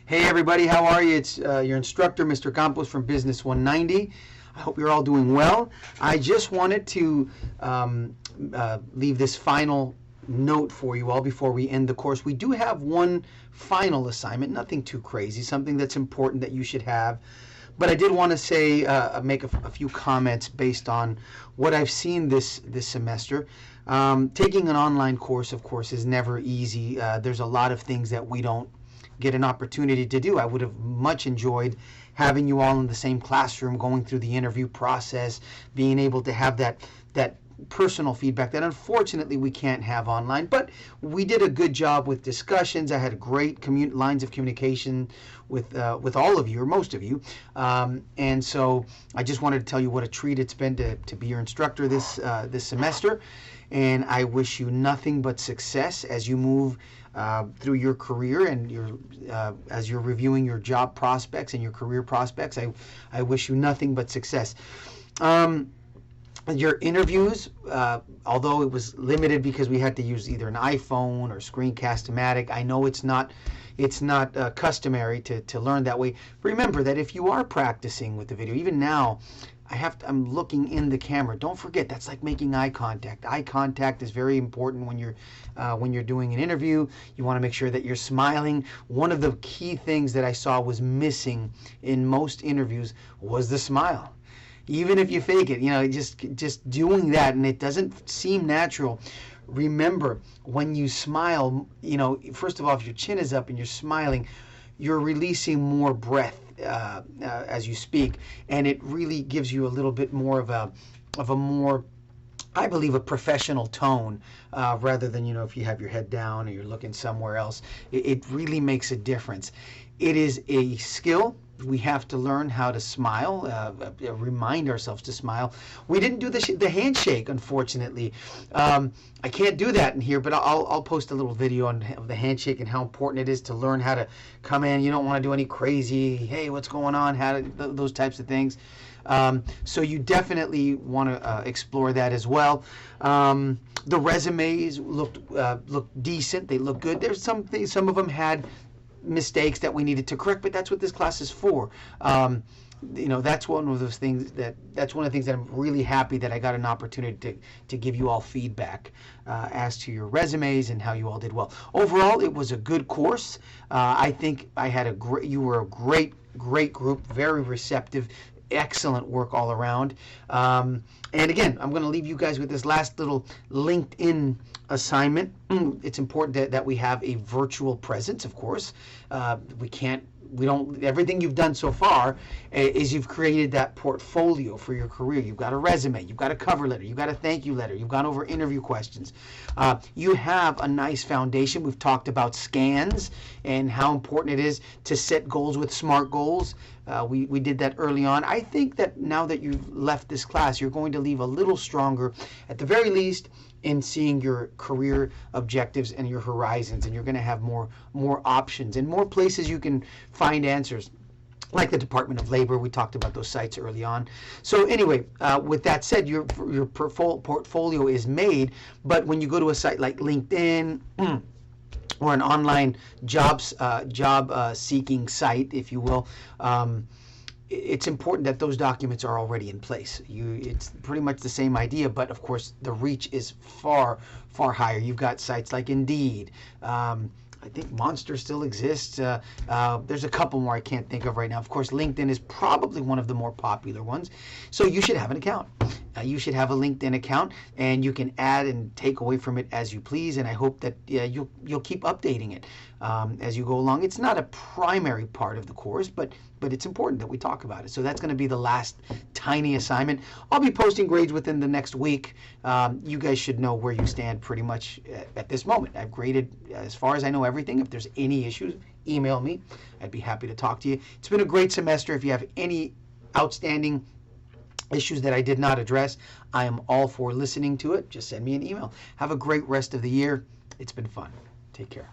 Hey everybody, how are you? It's your instructor, Mr. Campos from Business 190. I hope you're all doing well. I just wanted to leave this final note for you all before we end the course. We do have one final assignment, nothing too crazy, something that's important that you should have. But I did want to say, make a few comments based on what I've seen this semester. Taking an online course, of course, is never easy. There's a lot of things that we don't get an opportunity to do. I would have much enjoyed having you all in the same classroom, going through the interview process, being able to have that personal feedback that unfortunately we can't have online. But we did a good job with discussions. I had great lines of communication with all of you, or most of you. And so I just wanted to tell you what a treat it's been to be your instructor this semester. And I wish you nothing but success as you move through your career and as you're reviewing your job prospects and your career prospects. I wish you nothing but success. Your interviews, although it was limited because we had to use either an iPhone or Screencast-O-Matic, I know it's not customary to learn that way. Remember that if you are practicing with the video, even now, I'm looking in the camera. Don't forget, that's like making eye contact. Eye contact is very important when you're doing an interview. You want to make sure that you're smiling. One of the key things that I saw was missing in most interviews was the smile. Even if you fake it, just doing that and it doesn't seem natural. Remember, when you smile, first of all, if your chin is up and you're smiling, you're releasing more breath as you speak, and it really gives you a little bit more of a more, I believe, a professional tone rather than, if you have your head down or you're looking somewhere else. It really makes a difference. It is a skill. We have to learn how to smile, remind ourselves to smile. We didn't do the handshake, unfortunately. I can't do that in here, but I'll post a little video on the handshake and how important it is to learn how to come in. You don't want to do any crazy, hey, what's going on, those types of things. So you definitely want to explore that as well. The resumes looked decent. They look good. There's some things, some of them had mistakes that we needed to correct, but that's what this class is for. That's one of those things that's one of the things that I'm really happy that I got an opportunity to give you all feedback as to your resumes and how you all did well. Overall, it was a good course. I think you were a great group, very receptive, excellent work all around. And again, I'm going to leave you guys with this last little LinkedIn assignment. It's important that we have a virtual presence, of course. Everything you've done so far is you've created that portfolio for your career. You've got a resume, you've got a cover letter, you've got a thank you letter, you've gone over interview questions. You have a nice foundation. We've talked about scans and how important it is to set goals with SMART goals. We did that early on. I think that now that you've left this class, you're going to leave a little stronger, at the very least, in seeing your career objectives and your horizons, and you're going to have more options and more places you can find answers, like the Department of Labor. We talked about those sites early on. So anyway, with that said, your portfolio is made, but when you go to a site like LinkedIn or an online job seeking site, if you will, it's important that those documents are already in place. It's pretty much the same idea, but of course the reach is far higher. You've got sites like Indeed. I think Monster still exists. There's a couple more I can't think of right now. Of course, LinkedIn is probably one of the more popular ones. So you should have an account. You should have a LinkedIn account, and you can add and take away from it as you please. And I hope that you'll keep updating it as you go along. It's not a primary part of the course, but it's important that we talk about it. So that's going to be the last tiny assignment. I'll be posting grades within the next week. You guys should know where you stand pretty much at this moment. I've graded, as far as I know, everything. If there's any issues, email me. I'd be happy to talk to you. It's been a great semester. If you have any outstanding issues that I did not address, I am all for listening to it. Just send me an email. Have a great rest of the year. It's been fun. Take care.